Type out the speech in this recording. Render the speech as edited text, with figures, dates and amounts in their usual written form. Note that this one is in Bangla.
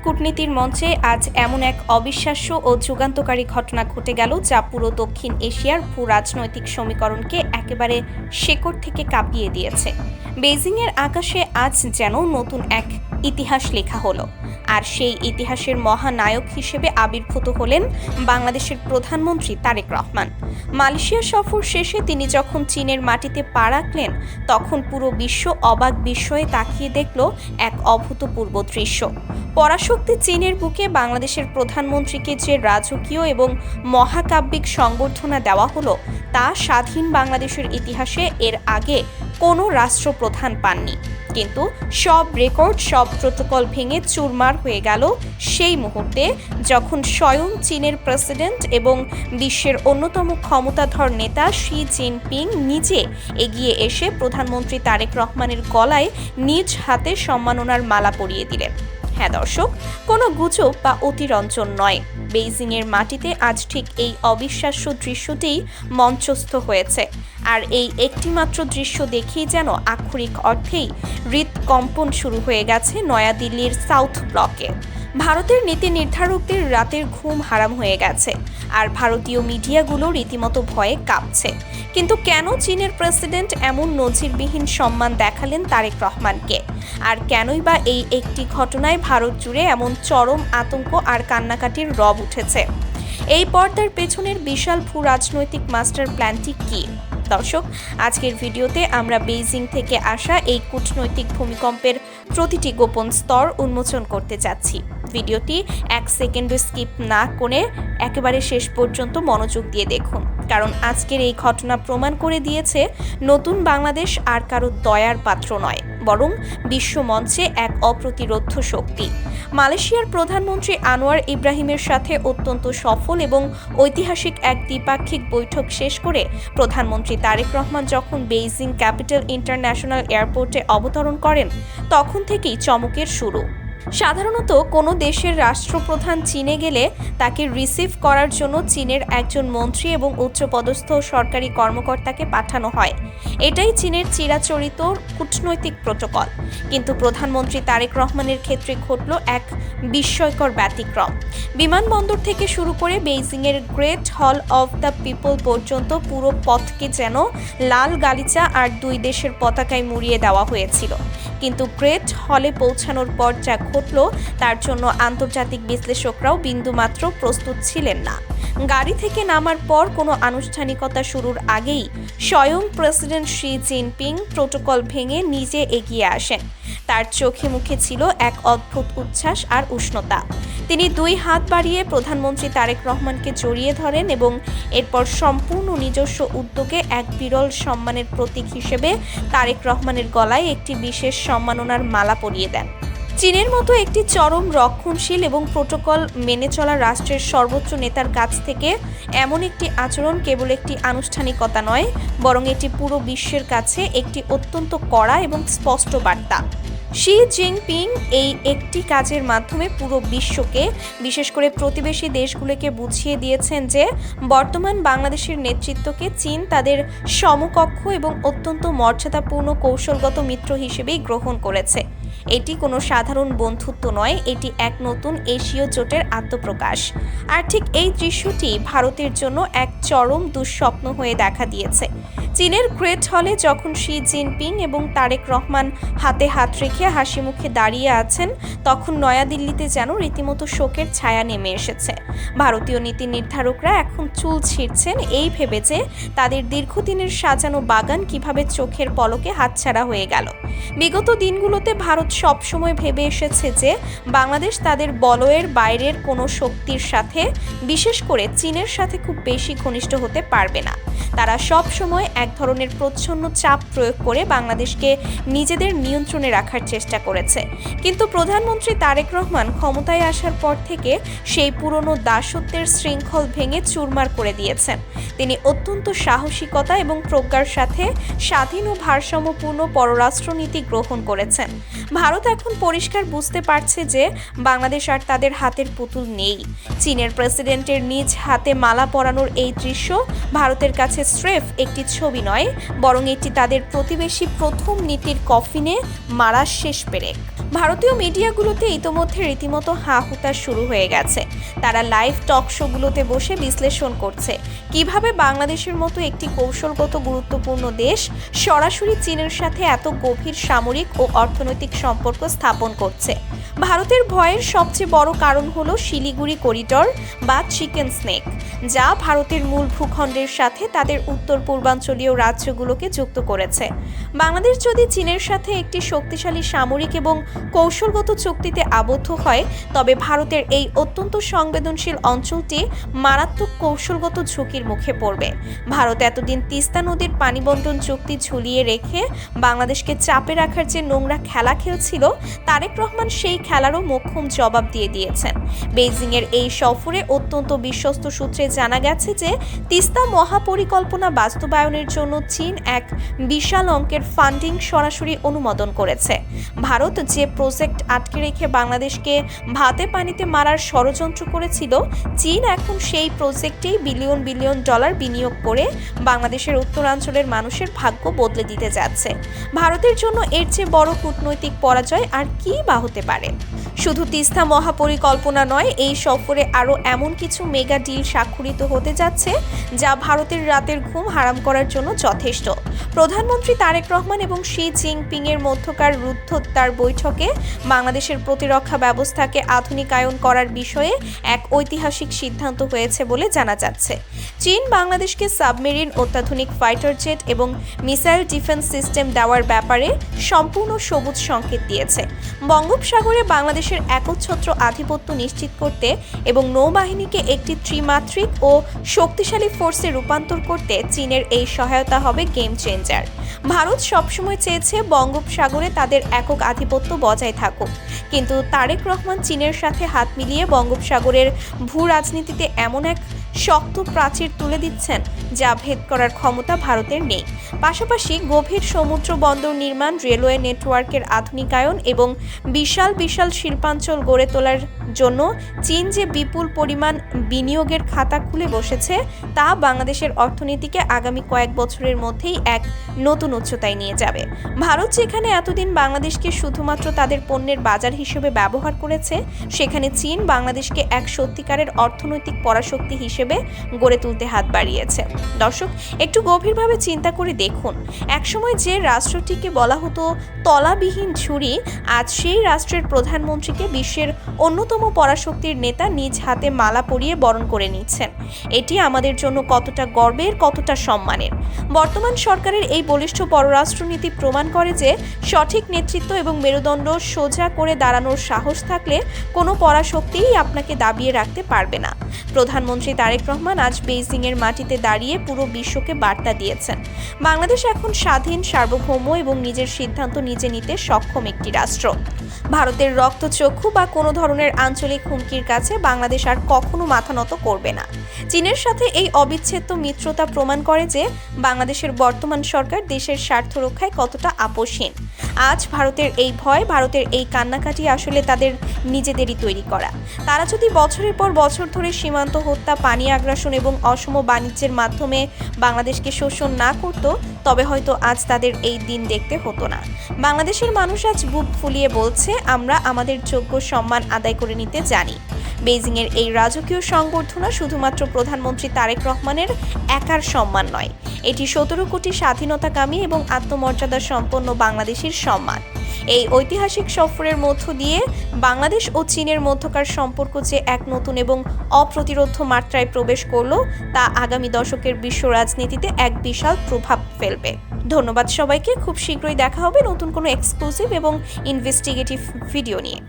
কূটনীতির মঞ্চে আজ এমন এক অবিশ্বাস্য ও যুগান্তকারী ঘটনা ঘটে গেল যা পুরো দক্ষিণ এশিয়ার ভূ-রাজনৈতিক সমীকরণকে একেবারে শেকড় থেকে কাঁপিয়ে দিয়েছে। বেইজিংয়ের আকাশে আজ যেন নতুন এক ইতিহাস লেখা হলো, আর সেই ইতিহাসের মহানায়ক হিসেবে আবির্ভূত হলেন বাংলাদেশের প্রধানমন্ত্রী তারেক রহমান। মালয়েশিয়া সফর শেষে তিনি যখন চীনের মাটিতে পা রাখলেন, তখন পুরো বিশ্ব অবাক বিস্ময়ে তাকিয়ে দেখল এক অভূতপূর্ব দৃশ্য। পরাশক্তি চীনের বুকে বাংলাদেশের প্রধানমন্ত্রীকে যে রাজকীয় এবং মহাকাব্যিক সংবর্ধনা দেওয়া হলো, তা স্বাধীন বাংলাদেশের ইতিহাসে এর আগে কোনো রাষ্ট্রপ্রধান পাননি। কিন্তু সব রেকর্ড, সব প্রোটোকল ভেঙে চুরমার হয়ে গেল সেই মুহূর্তে যখন স্বয়ং চীনের প্রেসিডেন্ট এবং বিশ্বের অন্যতম ক্ষমতাধর নেতা শি জিনপিং নিজে এগিয়ে এসে প্রধানমন্ত্রী তারেক রহমানের গলায় নিজ হাতে সম্মাননার মালা পরিয়ে দিলেন। হ্যাঁ দর্শক, কোনো গুজব বা অতিরঞ্জন নয়, বেইজিংয়ের মাটিতে আজ ঠিক এই অবিশ্বাস্য দৃশ্যটিই মঞ্চস্থ হয়েছে। আর এই একটিমাত্র দৃশ্য দেখেই যেন আক্ষরিক অর্থেই হৃদকম্পন শুরু হয়ে গেছে নয়াদিল্লির সাউথ ব্লকে। ভারতের নীতি নির্ধারকদের রাতের ঘুম হারাম হয়ে গেছে, আর ভারতীয় মিডিয়াগুলো রীতিমতো ভয়ে কাঁপছে। কিন্তু কেন চীনের প্রেসিডেন্ট এমন নজিরবিহীন সম্মান দেখালেন তারেক রহমানকে? আর কেনই বা এই একটি ঘটনায় ভারত জুড়ে এমন চরম আতঙ্ক আর কান্নাকাটির রব উঠেছে? এই পর্দার পেছনের বিশাল ভূ রাজনৈতিক মাস্টার প্ল্যানটি কী? দর্শক, আজকের ভিডিওতে আমরা বেইজিং থেকে আসা এই কূটনৈতিক ভূমিকম্পের প্রতিটি গোপন স্তর উন্মোচন করতে যাচ্ছি। ভিডিওটি 1 সেকেন্ডও স্কিপ না করে একেবারে শেষ পর্যন্ত মনোযোগ দিয়ে দেখুন, কারণ আজকের এই ঘটনা প্রমাণ করে দিয়েছে নতুন বাংলাদেশ আর কারো দয়ার পাত্র নয়, বরং বিশ্বমঞ্চে এক অপ্রতিরোধ্য শক্তি। মালয়েশিয়ার প্রধানমন্ত্রী আনোয়ার ইব্রাহিমের সাথে অত্যন্ত সফল এবং ঐতিহাসিক এক দ্বিপাক্ষিক বৈঠক শেষ করে প্রধানমন্ত্রী তারেক রহমান যখন বেইজিং ক্যাপিটাল ইন্টারন্যাশনাল এয়ারপোর্টে অবতরণ করেন, তখন থেকেই চমকের শুরু। সাধারণত কোনো দেশের রাষ্ট্রপ্রধান চীনে গেলে তাকে রিসিভ করার জন্য চীনের একজন মন্ত্রী এবং উচ্চপদস্থ সরকারি কর্মকর্তাকে পাঠানো হয়। এটাই চীনের চিরাচরিত কূটনৈতিক প্রোটোকল। কিন্তু প্রধানমন্ত্রী তারেক রহমানের ক্ষেত্রে ঘটল এক বিস্ময়কর ব্যতিক্রম। বিমানবন্দর থেকে শুরু করে বেইজিংয়ের great hall of the people পর্যন্ত পুরো পথকে যেন লাল গালিচা আর দুই দেশের পতাকায় মুড়িয়ে দেওয়া হয়েছিল। কিন্তু গ্রেট হলে পৌঁছানোর পর যা ঘটল, তার জন্য আন্তর্জাতিক বিশ্লেষকরাও বিন্দুমাত্র প্রস্তুত ছিলেন না। গাড়ি থেকে নামার পর কোনো আনুষ্ঠানিকতা শুরুর আগেই স্বয়ং প্রেসিডেন্ট শি জিনপিং প্রোটোকল ভেঙে নিজে এগিয়ে আসেন। তার চোখে মুখে ছিল এক অদ্ভুত উচ্ছ্বাস আর উষ্ণতা। তিনি 2 হাত বাড়িয়ে প্রধানমন্ত্রী তারেক রহমানকে জড়িয়ে ধরেন এবং এরপর সম্পূর্ণ নিজস্ব উদ্যোগে এক বিরল সম্মানের প্রতীক হিসেবে তারেক রহমানের গলায় একটি বিশেষ সম্মাননার মালা পরিয়ে দেন। চীনের মতো একটি চরম রক্ষণশীল এবং প্রোটোকল মেনে চলা রাষ্ট্রের সর্বোচ্চ নেতার কাছ থেকে এমন একটি আচরণ কেবল একটি আনুষ্ঠানিকতা নয়, বরং এটি পুরো বিশ্বের কাছে একটি অত্যন্ত কড়া এবং স্পষ্ট বার্তা। শি জিনপিং এই একটি কাজের মাধ্যমে পুরো বিশ্বকে, বিশেষ করে প্রতিবেশী দেশগুলোকে বুঝিয়ে দিয়েছেন যে বর্তমান বাংলাদেশের নেতৃত্বকে চীন তাদের সমকক্ষ এবং অত্যন্ত মর্যাদাপূর্ণ কৌশলগত মিত্র হিসেবেই গ্রহণ করেছে। এটি কোনো সাধারণ বন্ধুত্ব নয়, এটি এক নতুন এশীয় জোটের আত্মপ্রকাশ। আর ঠিক এই দৃশ্যটি ভারতের জন্য এক চরম দুঃস্বপ্ন হয়ে দেখা দিয়েছে। চীনের গ্রেট হলে যখন শি জিনপিং এবং তারেক রহমান হাতে হাত রেখে হাসি মুখে দাঁড়িয়ে আছেন, তখন নয়াদিল্লিতে যেন রীতিমতো শোকের ছায়া নেমে এসেছে। ভারতীয় নীতি নির্ধারকরা এখন চুল ছিঁড়ছেন এই ভেবে যে তাদের দীর্ঘদিনের সাজানো বাগান কিভাবে চোখের পলকে হাতছাড়া হয়ে গেল। বিগত দিনগুলোতে ভারত সবসময় ভেবে এসেছে যে বাংলাদেশ তাদের বলয়ের বাইরের কোনো শক্তির সাথে, বিশেষ করে চীনের সাথে খুব বেশি ঘনিষ্ঠ হতে পারবে না। তারা সব সময় এক ধরনের প্রচ্ছন্ন চাপ প্রয়োগ করে বাংলাদেশকে নিজেদের নিয়ন্ত্রণে রাখার চেষ্টা করেছে। কিন্তু প্রধানমন্ত্রী তারেক রহমান ক্ষমতায় আসার পর থেকে সেই পুরনো দাসত্বের শৃঙ্খল ভেঙে চুরমার করে দিয়েছেন। তিনি অত্যন্ত সাহসিকতা এবং প্রজ্ঞার সাথে স্বাধীন ও ভারসাম্যপূর্ণ পররাষ্ট্রনীতি গ্রহণ করেছেন। ভারত এখন পরিষ্কার বুঝতে পারছে যে বাংলাদেশ আর তাদের হাতের পুতুল নেই। চীনের প্রেসিডেন্টের নিজ হাতে মালা পরানোর এই দৃশ্য ভারতের কাছে স্রেফ একটি ছবি নয়, বরং এটি তাদের প্রতিবেশী প্রথম নীতির কফিনে মারা শেষ পেরেক। ভারতীয় মিডিয়াগুলোতে ইতোমধ্যে রীতিমতো হাহুতাশ শুরু হয়ে গেছে। তারা লাইভ টক শোগুলোতে বসে বিশ্লেষণ করছে কিভাবে বাংলাদেশের মতো একটি কৌশলগত গুরুত্বপূর্ণ দেশ সরাসরি চীনের সাথে এত গভীর সামরিক ও অর্থনৈতিক সম্পর্ক স্থাপন করছে। ভারতের ভয়ের সবচেয়ে বড় কারণ হলো শিলিগুড়ি করিডর বা চিকেন স্নেক, যা ভারতের মূল ভূখণ্ডের সাথে তাদের উত্তর পূর্বাঞ্চলীয় রাজ্যগুলোকে যুক্ত করেছে। বাংলাদেশ যদি চীনের সাথে একটি শক্তিশালী সামরিক এবং কৌশলগত চুক্তিতে আবদ্ধ হয়, তবে ভারতের এই অত্যন্ত সংবেদনশীল অঞ্চলটি মারাত্মক কৌশলগত ঝুঁকির মুখে পড়বে। ভারত এতদিন তিস্তা নদীর পানি বণ্টন চুক্তি ঝুলিয়ে রেখে বাংলাদেশকে চাপে রাখার যে নোংরা খেলা খেলছিল, তারেক রহমান সেই খেলারও মোক্ষম জবাব দিয়ে দিয়েছেন। বেইজিংয়ের এই সফরে অত্যন্ত বিশ্বস্ত সূত্রে জানা গেছে যে তিস্তা মহাপরিকল্পনা বাস্তবায়নের জন্য চীন এক বিশাল অঙ্কের ফান্ডিং সরাসরি অনুমোদন করেছে। ভারত যে প্রজেক্ট আটকে রেখে বাংলাদেশকে ভাতে পানিতে মারার ষড়যন্ত্র করেছিল, চীন এখন সেই প্রজেক্টেই বিলিয়ন বিলিয়ন ডলার বিনিয়োগ করে বাংলাদেশের উত্তরাঞ্চলের মানুষের ভাগ্য বদলে দিতে যাচ্ছে। ভারতের জন্য এর চেয়ে বড় কূটনৈতিক পরাজয় আর কি বা হতে পারে? শুধু তিস্তা মহাপরিকল্পনা নয়, এই সফরে আরও এমন কিছু মেগা ডিল স্বাক্ষরিত হতে যাচ্ছে যা ভারতের রাতের ঘুম হারাম করার জন্য যথেষ্ট। প্রধানমন্ত্রী তারেক রহমান এবং শি জিনপিং এর মধ্যকার রুদ্ধদ্বার বৈঠকে বাংলাদেশের প্রতিরক্ষা ব্যবস্থাকে আধুনিকায়ন করার বিষয়ে এক ঐতিহাসিক সিদ্ধান্ত হয়েছে বলে জানা যাচ্ছে। চীন বাংলাদেশকে সাবমেরিন, অত্যাধুনিক ফাইটার জেট এবং মিসাইল ডিফেন্স সিস্টেম দেওয়ার ব্যাপারে সম্পূর্ণ সবুজ সংকেত দিয়েছে। বঙ্গোপসাগরে বাংলাদেশের একচ্ছত্র আধিপত্য নিশ্চিত করতে এবং নৌবাহিনীকে একটি ত্রিমাত্রিক ও শক্তিশালী ফোর্সে রূপান্তর করতে চীনের এই সহায়তা হবে গেম চেঞ্জার। ভারত সবসময় চেয়েছে বঙ্গোপসাগরে তাদের একক আধিপত্য বজায় থাকুক, কিন্তু তারেক রহমান চীনের সাথে হাত মিলিয়ে বঙ্গোপসাগরের ভূ রাজনীতিতে এমন এক শক্ত প্রাচীর তুলে দিচ্ছেন যা ভেদ করার ক্ষমতা ভারতের নেই। পাশাপাশি গভীর সমুদ্র বন্দর নির্মাণ, রেলওয়ে নেটওয়ার্কের আধুনিকায়ন এবং বিশাল বিশাল শিল্পাঞ্চল গড়ে তোলার জন্য চীন যে বিপুল পরিমাণ বিনিয়োগের খাতা খুলে বসেছে, তা বাংলাদেশের অর্থনীতিকে আগামী কয়েক বছরের মধ্যেই এক নতুন উচ্চতায় নিয়ে যাবে। ভারত যেখানে এতদিন বাংলাদেশকে শুধুমাত্র তাদের পণ্যের বাজার হিসেবে ব্যবহার করেছে, সেখানে চীন বাংলাদেশকে এক সত্যিকারের অর্থনৈতিক পরাশক্তি হিসেবে গড়ে তুলতে হাত বাড়িয়েছে। দর্শক, একটু গভীরভাবে চিন্তা করে দেখুন, একসময় যে রাষ্ট্রটিকে বলা হতো তলাবিহীন ঝুড়ি, আজ সেই রাষ্ট্রের প্রধানমন্ত্রীকে বিশ্বের অন্যতম পরাশক্তির নেতা নিজ হাতে মালা পরিয়ে বরণ করে নিচ্ছেন। এটি আমাদের জন্য কতটা গর্বের, কতটা সম্মানের। বর্তমান সরকারের এই বলিষ্ঠ পররাষ্ট্রনীতি প্রমাণ করে যে সঠিক নেতৃত্ব এবং মেরুদণ্ড সোজা করে দাঁড়ানোর সাহস থাকলে কোনো পরাশক্তিই আপনাকে দাবিয়ে রাখতে পারবে না। প্রধানমন্ত্রী তারেক রহমান আজ বেইজিংয়ের মাটিতে দাঁড়িয়ে পুরো বিশ্বকে বার্তা দিয়েছেন, বাংলাদেশ এখন স্বাধীন, সার্বভৌম এবং নিজের সিদ্ধান্ত নিজে নিতে সক্ষম একটি রাষ্ট্র। ভারতের রক্তচক্ষু বা কোনো ধরনের আঞ্চলিক হুমকির কাছে বাংলাদেশ আর কখনো মাথা নত করবে না। চীনের সাথে এই অবিচ্ছেদ্য মিত্রতা প্রমাণ করে যে বাংলাদেশের বর্তমান সরকার দেশের স্বার্থ রক্ষায় কতটা আপোষহীন। আজ ভারতের এই ভয়, ভারতের এই কান্নাকাটি আসলে তাদের নিজেদেরই তৈরি করা। তারা যদি বছরের পর বছর ধরে সীমান্ত হত্যা, পানি আগ্রাসন এবং অসম বাণিজ্যের মাধ্যমে বাংলাদেশকে শোষণ না করত, তবে হয়তো আজ তাদের এই দিন দেখতে হতো না। বাংলাদেশের মানুষ আজ বুক ফুলিয়ে বলছে, আমরা আমাদের যোগ্য সম্মান আদায় করে নিতে জানি। বেইজিংয়ের এই রাজকীয় সংবর্ধনা শুধুমাত্র প্রধানমন্ত্রী তারেক রহমানের একার সম্মান নয়, এটি 17 কোটি স্বাধীনতাকামী এবং আত্মমর্যাদা সম্পন্ন বাংলাদেশের সম্মান। এই ঐতিহাসিক সফরের মধ্য দিয়ে বাংলাদেশ ও চীনের মধ্যকার সম্পর্ক যে এক নতুন এবং অপ্রতিরোধ্য মাত্রায় প্রবেশ করল, তা আগামী দশকের বিশ্ব রাজনীতিতে এক বিশাল প্রভাব ফেলবে। ধন্যবাদ সবাইকে। খুব শীঘ্রই দেখা হবে নতুন কোনো এক্সক্লুসিভ এবং ইনভেস্টিগেটিভ ভিডিও নিয়ে।